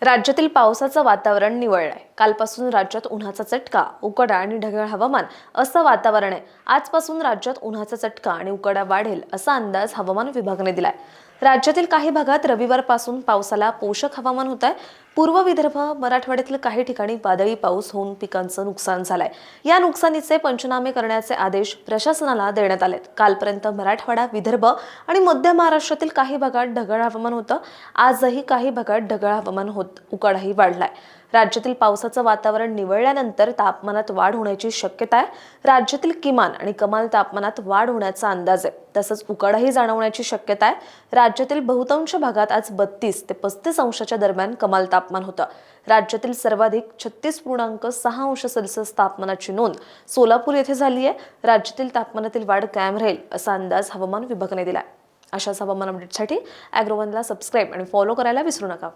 राज्यातील पावसाचं वातावरण निवळलंय। कालपासून राज्यात उन्हाचा चटका, उकाडा आणि ढगाळ हवामान असं वातावरण आहे। आजपासून राज्यात उन्हाचा चटका आणि उकाडा वाढेल असा अंदाज हवामान विभागाने दिलाय। राज्यातील काही भागात रविवारपासून पावसाला पोषक हवामान होत आहे। पूर्व विदर्भ, मराठवाड्यातील काही ठिकाणी वादळी पाऊस होऊन पिकांचं नुकसान झालंय। या नुकसानीचे पंचनामे करण्याचे आदेश प्रशासनाला देण्यात आलेत। कालपर्यंत मराठवाडा, विदर्भ आणि मध्य महाराष्ट्रातील काही भागात ढगाळ हवामान होतं। आजही काही भागात ढगाळ हवामान उकाडाही वाढलाय। राज्यातील पावसाचं वातावरण निवळल्यानंतर तापमानात वाढ होण्याची शक्यता आहे। राज्यातील किमान आणि कमाल तापमानात वाढ होण्याचा अंदाज आहे। तसंच उकाडाही जाणवण्याची शक्यता आहे। राज्यातील बहुतांश भागात आज 32 ते 35 अंशाच्या दरम्यान कमाल तापमान होतं। राज्यातील सर्वाधिक 36.6 अंश सेल्सिअस तापमानाची नोंद सोलापूर येथे झाली आहे। राज्यातील तापमानातील वाढ कायम राहील असा अंदाज हवामान विभागाने दिलाय। अशाच हवामान अपडेटसाठी ॲग्रोवनला सबस्क्राईब आणि फॉलो करायला विसरू नका।